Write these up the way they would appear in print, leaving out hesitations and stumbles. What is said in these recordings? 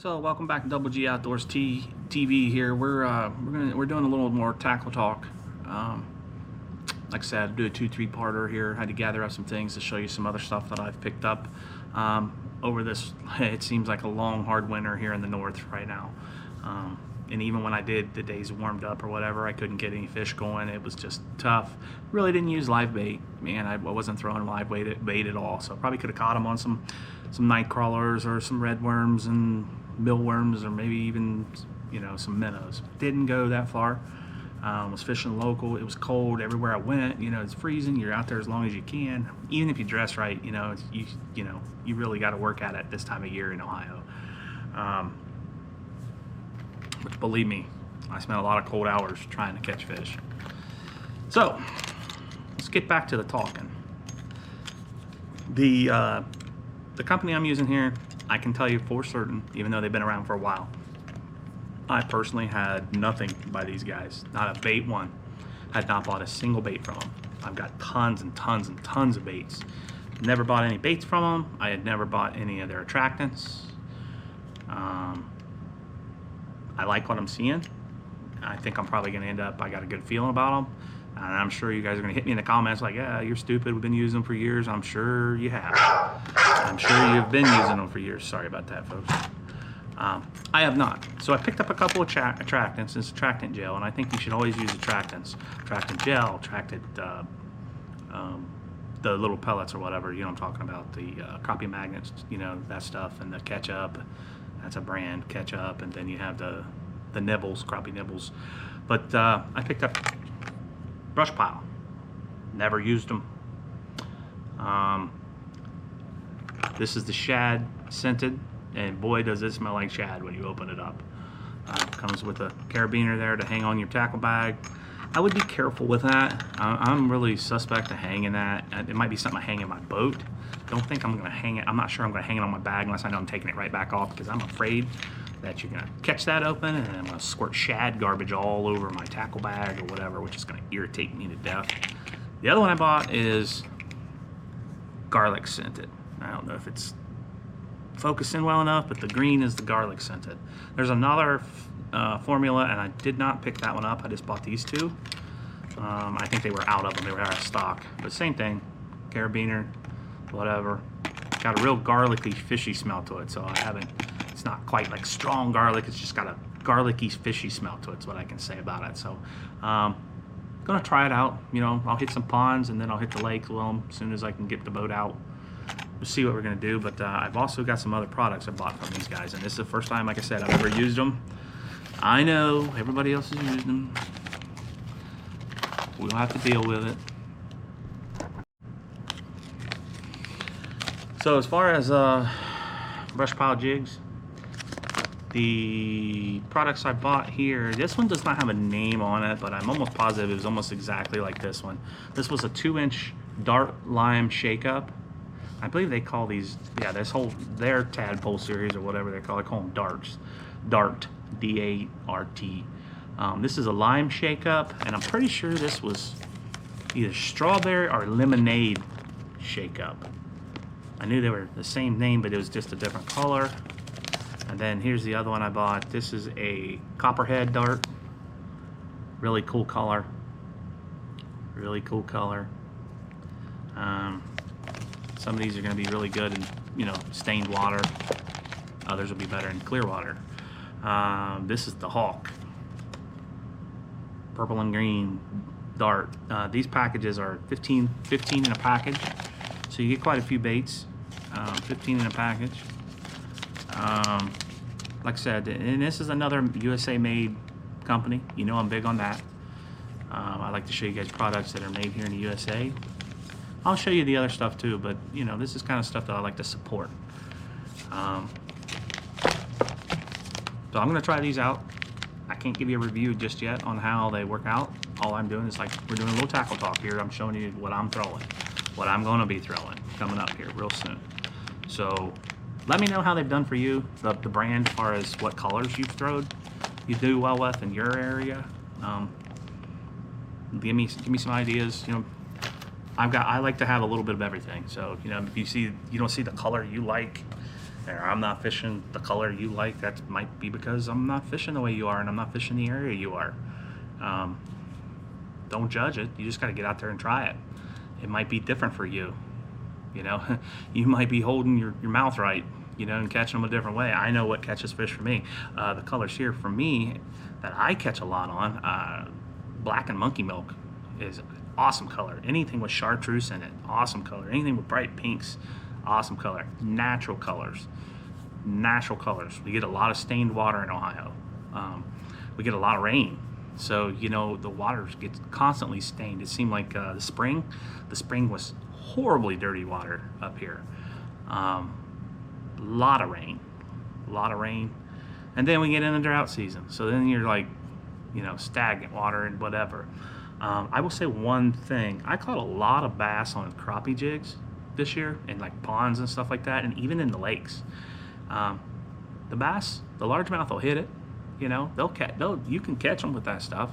So welcome back to Double G Outdoors TV here. We're doing a little more tackle talk. Like I said, do a 2-3-parter here. Had to gather up some things to show you some other stuff that I've picked up over this. It seems like a long, hard winter here in the north right now. And even when I did, the days warmed up or whatever, I couldn't get any fish going. It was just tough. Really didn't use live bait. Man, I wasn't throwing live bait at all. So I probably could have caught them on some night crawlers or some red worms and millworms, or maybe even some minnows. Didn't go that far. Was fishing local. It was cold everywhere I went. It's freezing. You're out there as long as you can. Even if you dress right, you really got to work at it this time of year in Ohio. Which, believe me, I spent a lot of cold hours trying to catch fish. So let's get back to the talking. The company I'm using here, I can tell you for certain, even though they've been around for a while, I personally had nothing by these guys. Not a bait one. Had not bought a single bait from them. I've got tons and tons and tons of baits. Never bought any baits from them. I had never bought any of their attractants. I like what I'm seeing. I think I'm probably gonna end up, I got a good feeling about them. And I'm sure you guys are gonna hit me in the comments like, yeah, you're stupid, we've been using them for years. I'm sure you have. I'm sure you've been using them for years. Sorry about that, folks. I have not. So I picked up a couple of attractants. It's attractant gel, and I think you should always use attractants. Attractant gel, the little pellets or whatever, I'm talking about, the crappie magnets, that stuff, and the ketchup. That's a brand, ketchup, and then you have the nibbles, crappie nibbles. But I picked up brush pile. Never used them. This is the shad scented, and boy does it smell like shad when you open it up. Comes with a carabiner there to hang on your tackle bag. I would be careful with that. I'm really suspect to hanging that. It might be something I hang in my boat. Don't think I'm going to hang it. I'm not sure I'm going to hang it on my bag unless I know I'm taking it right back off, because I'm afraid that you're going to catch that open and I'm going to squirt shad garbage all over my tackle bag or whatever, which is going to irritate me to death. The other one I bought is garlic scented. I don't know if it's focusing well enough, but the green is the garlic scented. There's another formula, and I did not pick that one up. I just bought these two. I think they were out of them. They were out of stock. But same thing, carabiner, whatever. Got a real garlicky, fishy smell to it. So it's not quite like strong garlic. It's just got a garlicky, fishy smell to it. That's what I can say about it. So gonna try it out. I'll hit some ponds, and then I'll hit the lake as soon as I can get the boat out. We'll see what we're gonna do. But I've also got some other products I bought from these guys, and this is the first time, like I said, I've ever used them. I know everybody else is using them. We'll have to deal with it. So as far as brush pile jigs, the products I bought here, this one does not have a name on it, but I'm almost positive it was almost exactly like this one. This was a 2-inch Dart Lime Shake-Up. I believe they call these, their tadpole series or whatever they call them darts. Dart, D-A-R-T. This is a lime shake-up, and I'm pretty sure this was either strawberry or lemonade shake-up. I knew they were the same name, but it was just a different color. And then here's the other one I bought. This is a copperhead dart. Really cool color. Really cool color. Some of these are going to be really good in stained water. Others will be better in clear water. This is the Hawk. Purple and green dart. These packages are 15 in a package. So you get quite a few baits. 15 in a package. Like I said, and this is another USA made company. I'm big on that. I like to show you guys products that are made here in the USA. I'll show you the other stuff too, but this is kind of stuff that I like to support. So I'm going to try these out. I can't give you a review just yet on how they work out. All I'm doing is, like, we're doing a little tackle talk here. I'm showing you what I'm throwing, what I'm going to be throwing coming up here real soon. So let me know how they've done for you, the brand, as far as what colors you do well with in your area. Give me some ideas. I like to have a little bit of everything. So if you don't see the color you like, Or I'm not fishing the color you like. That might be because I'm not fishing the way you are, and I'm not fishing the area you are. Um, don't judge it. You just got to get out there and try it. It might be different for you. You know, you might be holding your mouth right, you know, and catching them a different way. I know what catches fish for me. The colors here for me that I catch a lot on, black and monkey milk is awesome color. Anything with chartreuse in it, awesome color. Anything with bright pinks, awesome color. Natural colors. Natural colors. We get a lot of stained water in Ohio. We get a lot of rain. So, you know, the water gets constantly stained. It seemed like the spring was horribly dirty water up here. Lot of rain. And then we get in the drought season. So then you're like, you know, stagnant water and whatever. I will say one thing. I caught a lot of bass on crappie jigs this year in like ponds and stuff like that, and even in the lakes. The bass, the largemouth will hit it. You know, you can catch them with that stuff.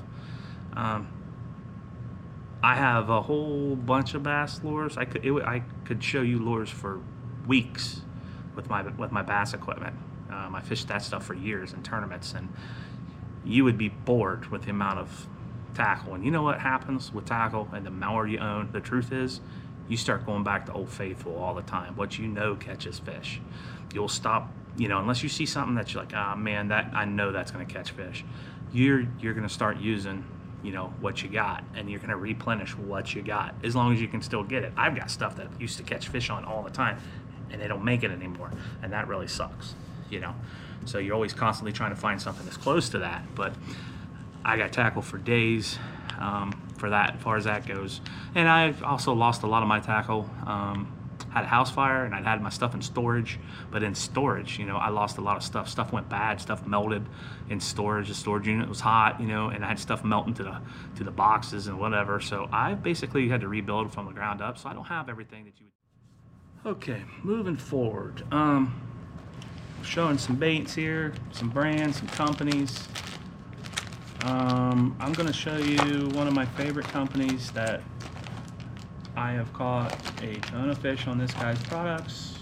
I have a whole bunch of bass lures. I could show you lures for weeks with my bass equipment. I fished that stuff for years in tournaments, and you would be bored with the amount of tackle. And you know what happens with tackle and the more you own? The truth is, you start going back to Old Faithful all the time. What you know catches fish. You'll stop, you know, unless you see something that you're like, ah, man, that I know that's going to catch fish. You're going to start using, you know, what you got, and you're going to replenish what you got as long as you can still get it. I've got stuff that I used to catch fish on all the time, and they don't make it anymore, and that really sucks, you know. So you're always constantly trying to find something that's close to that. But I got tackle for days for that, as far as that goes. And I've also lost a lot of my tackle. Had a house fire, and I'd had my stuff in storage. But in storage, you know, I lost a lot of stuff. Stuff went bad. Stuff melted in storage. The storage unit was hot, you know, and I had stuff melting to the boxes and whatever. So I basically had to rebuild from the ground up. So I don't have everything that you would. Okay, moving forward. Showing some baits here, some brands, some companies. I'm going to show you one of my favorite companies that I have caught a ton of fish on this guy's products.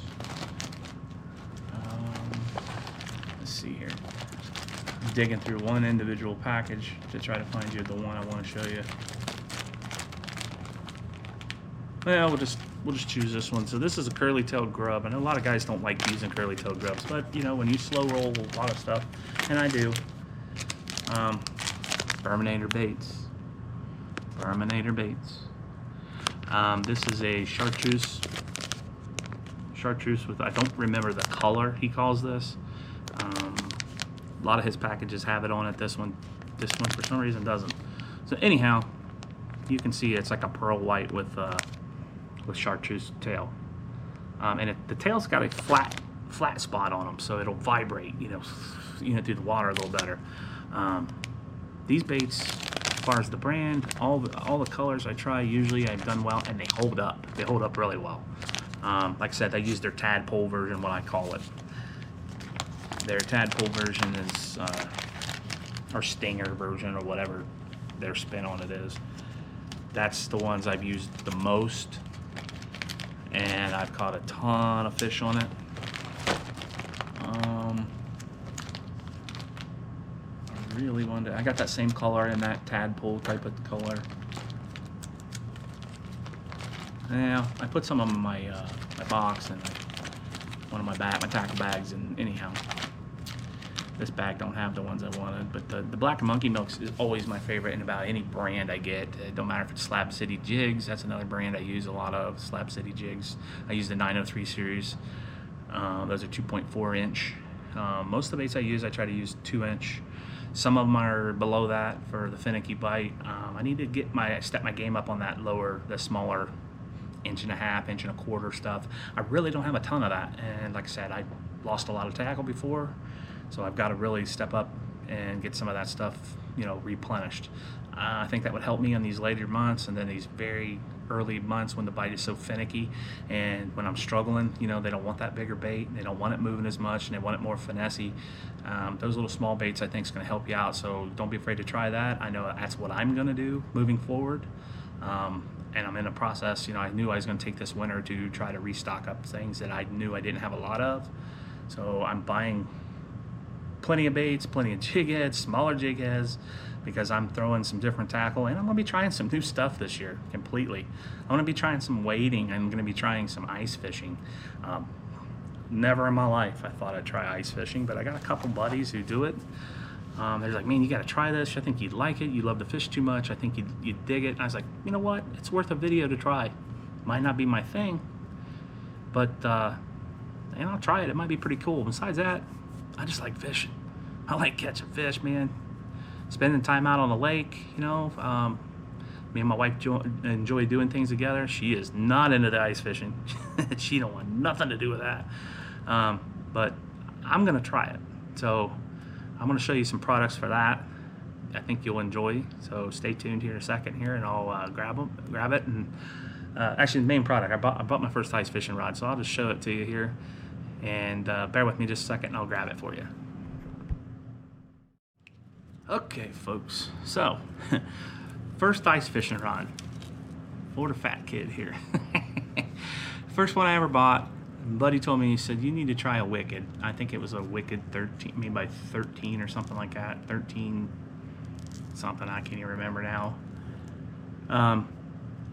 Let's see here. I'm digging through one individual package to try to find you the one I want to show you. Well, we'll just choose this one. So this is a curly-tailed grub. I know a lot of guys don't like using curly-tailed grubs, but you know, when you slow roll a lot of stuff, and I do. Terminator baits. This is a chartreuse with, I don't remember the color he calls this. A lot of his packages have it on it. This one for some reason doesn't. So anyhow, you can see it's like a pearl white with chartreuse tail. And the tail's got a flat spot on them, so it'll vibrate, you know, through the water a little better. These baits, as far as the brand, all the colors I try, usually I've done well, and they hold up. They hold up really well. Like I said, I use their tadpole version, what I call it. Their tadpole version is, or stinger version, or whatever their spin on it is. That's the ones I've used the most, and I've caught a ton of fish on it. Really wanted. I got that same color in that tadpole type of color. Yeah, I put some of them in my box and one of my tackle bags. And anyhow, this bag don't have the ones I wanted. But the Black Monkey Milk is always my favorite in about any brand I get. It don't matter if it's Slab City Jigs. That's another brand I use a lot of. Slab City Jigs. I use the 903 series. Those are 2.4 inch. Most of the baits I use, I try to use 2 inch. Some of them are below that for the finicky bite. I need to step my game up on that the smaller 1.5 inch, 1.25 inch stuff. I really don't have a ton of that, and like I said, I lost a lot of tackle before, so I've got to really step up and get some of that stuff, you know, replenished. I think that would help me in these later months, and then these very early months when the bite is so finicky and when I'm struggling, you know, they don't want that bigger bait, they don't want it moving as much, and they want it more finessey. Those little small baits I think is going to help you out, so don't be afraid to try that. I know that's what I'm going to do moving forward, and I'm in a process. You know, I knew I was going to take this winter to try to restock up things that I knew I didn't have a lot of, So I'm buying plenty of baits, plenty of jig heads, smaller jig heads, because I'm throwing some different tackle, and I'm going to be trying some new stuff this year completely. I'm going to be trying some wading. I'm going to be trying some ice fishing. Never in my life I thought I'd try ice fishing, but I got a couple buddies who do it. They're like, man, you got to try this. I think you'd like it. You love to fish too much. I think you'd dig it. And I was like, you know what? It's worth a video to try. Might not be my thing, but I'll try it. It might be pretty cool. Besides that, I just like fishing. I like catching fish, man. Spending time out on the lake, you know. Me and my wife enjoy doing things together. She is not into the ice fishing. She don't want nothing to do with that. But I'm gonna try it. So I'm gonna show you some products for that. I think you'll enjoy. So stay tuned here in a second here, and I'll grab it. And actually, the main product, I bought my first ice fishing rod, so I'll just show it to you here. And bear with me just a second, and I'll grab it for you. Okay, folks. So. First ice fishing rod for the fat kid here. First one I ever bought. Buddy told me, he said, you need to try a Wicked. I think it was a Wicked 13, made by 13 or something like that. 13 something, I can't even remember now.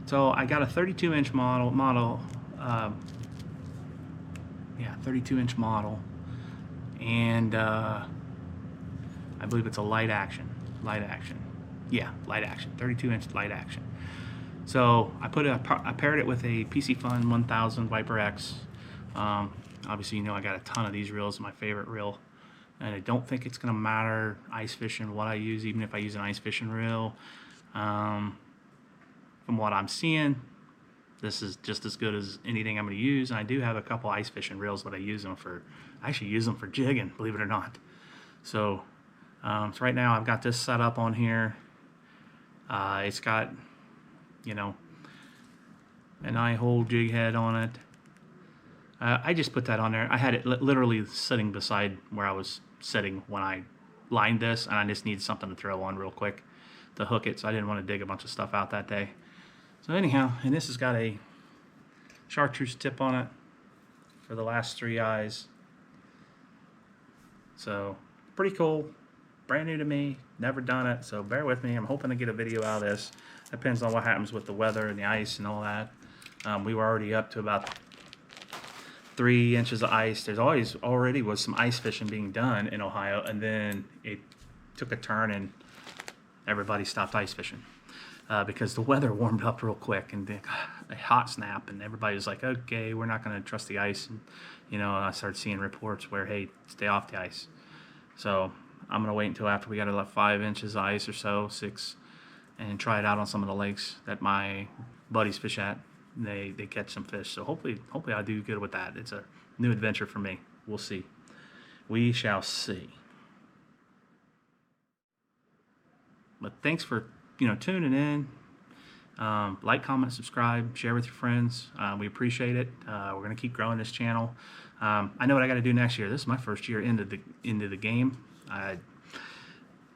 So I got a 32-inch model. Yeah, 32-inch model. And I believe it's a light action. Yeah, light action, 32-inch light action. So I paired it with a PC Fun 1000 Viper X. Obviously, you know I got a ton of these reels, my favorite reel, and I don't think it's gonna matter ice fishing what I use, even if I use an ice fishing reel. From what I'm seeing, this is just as good as anything I'm gonna use. And I do have a couple ice fishing reels, but I actually use them for jigging, believe it or not. So right now I've got this set up on here. It's got, you know, an eye-hole jig head on it. I just put that on there. I had it literally sitting beside where I was sitting when I lined this, and I just needed something to throw on real quick to hook it, so I didn't want to dig a bunch of stuff out that day. So anyhow, and this has got a chartreuse tip on it for the last 3 eyes. So pretty cool. Brand new to me, never done it, so bear with me. I'm hoping to get a video out of this. Depends on what happens with the weather and the ice and all that. We were already up to about 3 inches of ice. There's already was some ice fishing being done in Ohio, and then it took a turn and everybody stopped ice fishing because the weather warmed up real quick, and a hot snap, and everybody was like, okay, we're not going to trust the ice. And you know, I started seeing reports where, hey, stay off the ice. So I'm going to wait until after we got about 5 inches of ice or so, 6, and try it out on some of the lakes that my buddies fish at. They catch some fish. So hopefully I'll do good with that. It's a new adventure for me. We'll see. We shall see. But thanks for, you know, tuning in. Like, comment, subscribe, share with your friends. We appreciate it. We're going to keep growing this channel. I know what I got to do next year. This is my first year into the game.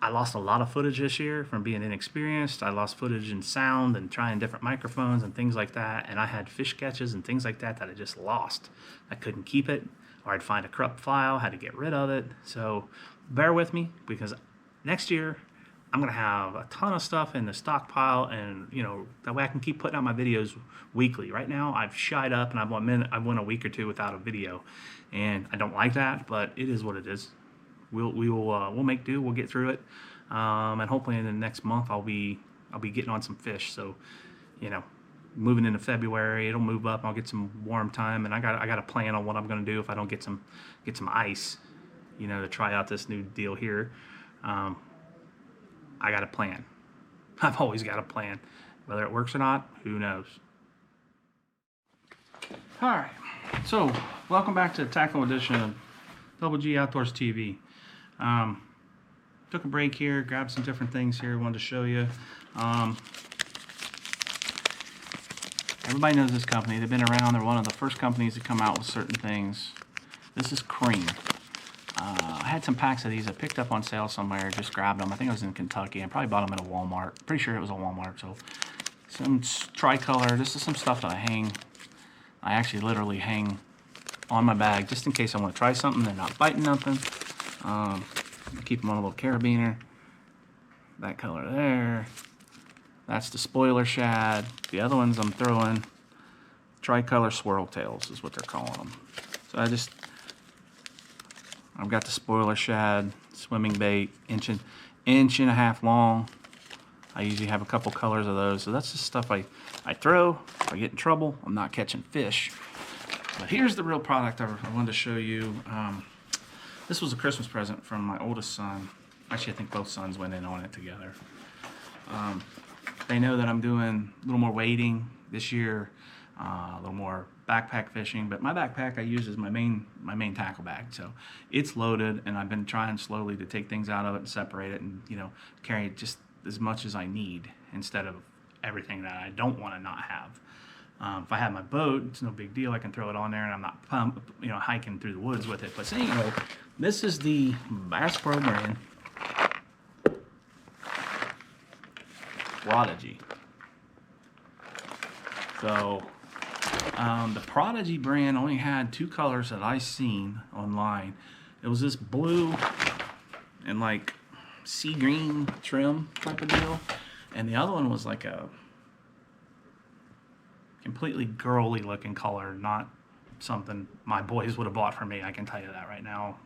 I lost a lot of footage this year from being inexperienced. I lost footage in sound and trying different microphones and things like that. And I had fish catches and things like that I just lost. I couldn't keep it, or I'd find a corrupt file, had to get rid of it. So bear with me, because next year I'm going to have a ton of stuff in the stockpile, and you know, that way I can keep putting out my videos weekly. Right now I've shied up and I went a week or two without a video, and I don't like that, but it is what it is. We'll make do. We'll get through it, and hopefully in the next month I'll be getting on some fish. So, you know, moving into February, it'll move up. I'll get some warm time, and I got a plan on what I'm going to do if I don't get some ice, you know, to try out this new deal here. I got a plan. I've always got a plan. Whether it works or not, who knows? All right. So welcome back to the Tackle Edition of Double G Outdoors TV. Took a break here, grabbed some different things here, wanted to show you. Everybody knows this company. They've been around. They're one of the first companies to come out with certain things. This is Cream. I had some packs of these I picked up on sale somewhere, just grabbed them. I think I was in Kentucky. I probably bought them at a Walmart. Pretty sure it was a Walmart. So some tricolor. This is some stuff that I actually literally hang on my bag just in case I want to try something. They're not biting nothing. Keep them on a little carabiner. That color there. That's the spoiler shad. The other ones I'm throwing tricolor swirltails is what they're calling them. So I've got the spoiler shad, swimming bait, inch and a half long. I usually have a couple colors of those. So that's the stuff I throw. If I get in trouble, I'm not catching fish. But here's the real product I wanted to show you. This was a Christmas present from my oldest son. Actually, I think both sons went in on it together. They know that I'm doing a little more wading this year, a little more backpack fishing, but my backpack I use as my main tackle bag. So it's loaded, and I've been trying slowly to take things out of it and separate it, and carry just as much as I need instead of everything that I don't want to not have. If I have my boat, it's no big deal. I can throw it on there, and I'm not hiking through the woods with it. But so anyway, this is the Bass Pro brand Prodigy. So the Prodigy brand only had two colors that I seen online. It was this blue and like sea green trim type of deal, and the other one was like a completely girly looking color, not something my boys would have bought for me, I can tell you that right now.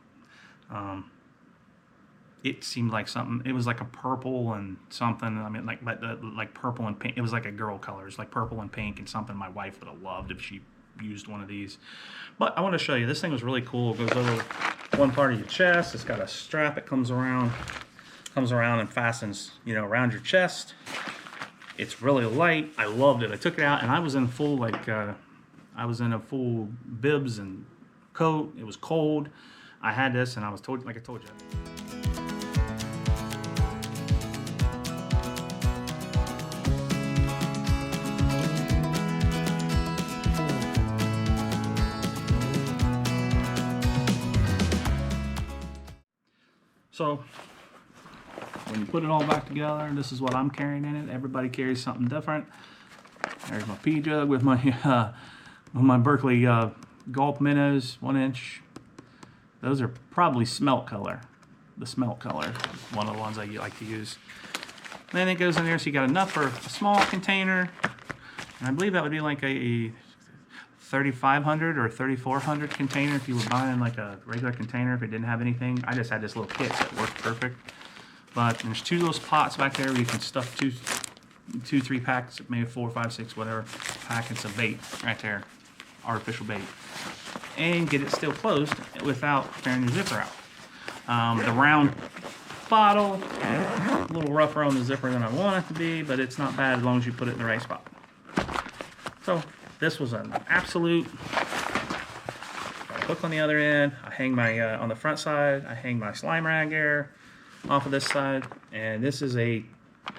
It seemed like something, it was like a purple and something, I mean like purple and pink. It was like a girl color. It was like purple and pink, and something my wife would have loved if she used one of these. But I want to show you, this thing was really cool. It goes over one part of your chest. It's got a strap that comes around and fastens around your chest. It's really light. I loved it. I took it out, and I was in full a full bibs and coat. It was cold. I had this, and I told you. So when you put it all back together, this is what I'm carrying in it. Everybody carries something different. There's my pea jug with my Berkeley Gulp minnows, 1 inch. Those are probably smelt color. The smelt color, one of the ones I like to use. And then it goes in there, so you got enough for a small container. And I believe that would be like a 3,500 or 3,400 container if you were buying like a regular container if it didn't have anything. I just had this little kit that worked perfect. But there's two little pots back there where you can stuff two, 3 packs, maybe 4, 5, 6, whatever packets of bait right there, artificial bait, and get it still closed without tearing your zipper out. The round bottle, a little rougher on the zipper than I want it to be, but it's not bad as long as you put it in the right spot. So this was an absolute. Got a hook on the other end. I hang my on the front side. I hang my slime rag there off of this side, and this is a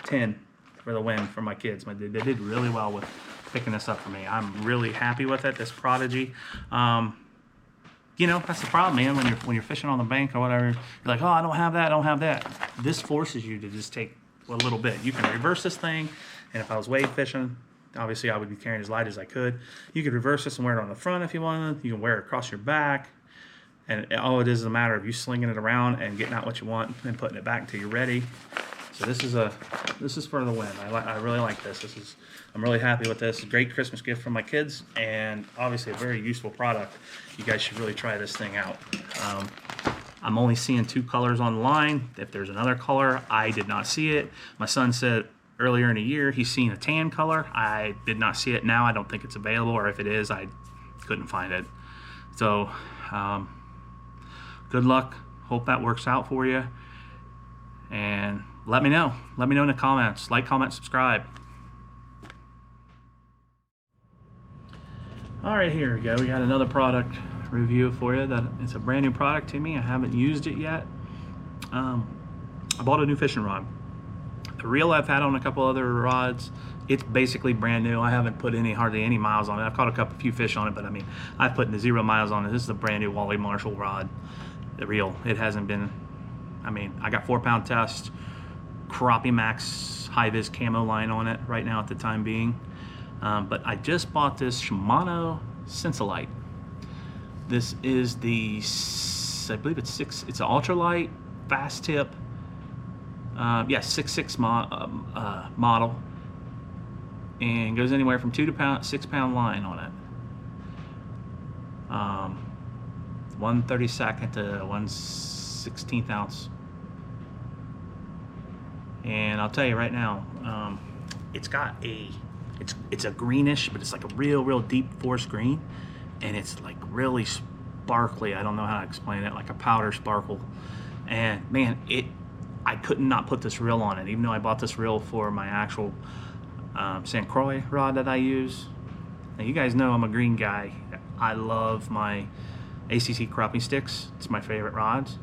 10 for the win for my kids. They did really well with picking this up for me. I'm really happy with it. This Prodigy. That's the problem, man. When you're fishing on the bank or whatever, you're like, oh, I don't have that. I don't have that. This forces you to just take a little bit. You can reverse this thing, and if I was wade fishing, obviously I would be carrying as light as I could. You could reverse this and wear it on the front if you wanted. You can wear it across your back. And all it is a matter of you slinging it around and getting out what you want and putting it back until you're ready. So this is for the win. I really like this. I'm really happy with this. A great Christmas gift from my kids, and obviously a very useful product. You guys should really try this thing out. I'm only seeing 2 colors online. If there's another color, I did not see it. My son said earlier in the year he's seen a tan color. I did not see it now. I don't think it's available, or if it is, I couldn't find it. So good luck. Hope that works out for you. And let me know. Let me know in the comments. Like, comment, subscribe. All right, here we go. We got another product review for you. It's a brand new product to me. I haven't used it yet. I bought a new fishing rod. The reel I've had on a couple other rods, it's basically brand new. I haven't put hardly any miles on it. I've caught a few fish on it, but I mean, I've put 0 miles on it. This is a brand new Wally Marshall rod. The reel, it hasn't been, I got 4-pound test, Crappie Max high-vis camo line on it right now at the time being. But I just bought this Shimano Sensolite. This is the, I believe it's it's an ultralight, fast tip. Yeah, 6.6 model, and goes anywhere from 2 to 6 pound line on it. 1/32 to 1/16 ounce. And I'll tell you right now, it's got it's a greenish, but it's like a real deep forest green, and it's like really sparkly. I don't know how to explain it, like a powder sparkle. And man, I could not put this reel on it, even though I bought this reel for my actual St. Croix rod that I use. Now you guys know I'm a green guy. I love my ACC crappie sticks. It's my favorite rods.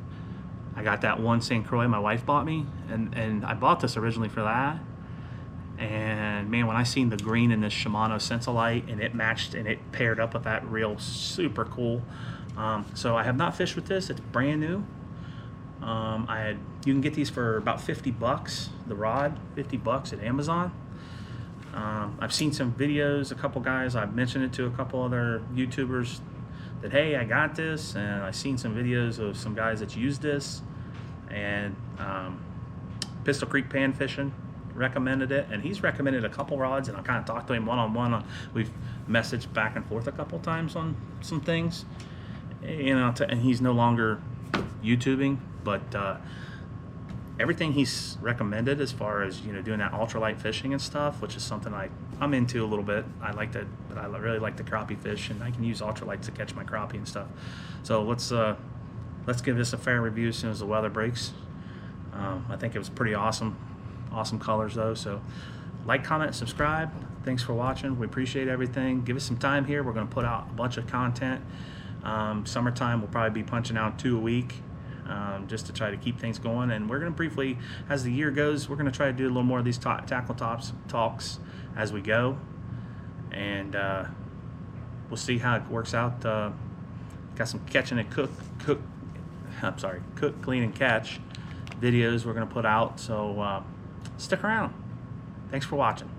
I got that one St. Croix my wife bought me, and I bought this originally for that. And man, when I seen the green in this Shimano Sensolite, and it matched and it paired up with that reel, super cool. So I have not fished with this. It's brand new. You can get these for about 50 bucks, the rod, 50 bucks at Amazon. I've seen some videos, a couple guys, I've mentioned it to a couple other YouTubers that, hey, I got this, and I've seen some videos of some guys that use this, and Pistol Creek Pan Fishing recommended it, and he's recommended a couple rods, and I kind of talked to him one-on-one. We've messaged back and forth a couple times on some things, you know, and he's no longer YouTubing, but everything he's recommended as far as, you know, doing that ultralight fishing and stuff, which is something I'm into a little bit. I like that, but I really like the crappie fish, and I can use ultralights to catch my crappie and stuff. So let's give this a fair review as soon as the weather breaks. I think it was pretty awesome colors though. So like, comment, subscribe. Thanks for watching. We appreciate everything. Give us some time here. We're going to put out a bunch of content. Summertime we'll probably be punching out 2 a week. Just to try to keep things going, and we're going to briefly, as the year goes, we're going to try to do a little more of these tackle talks as we go, and we'll see how it works out. Got some catching and cook, clean and catch videos we're going to put out, so stick around. Thanks for watching.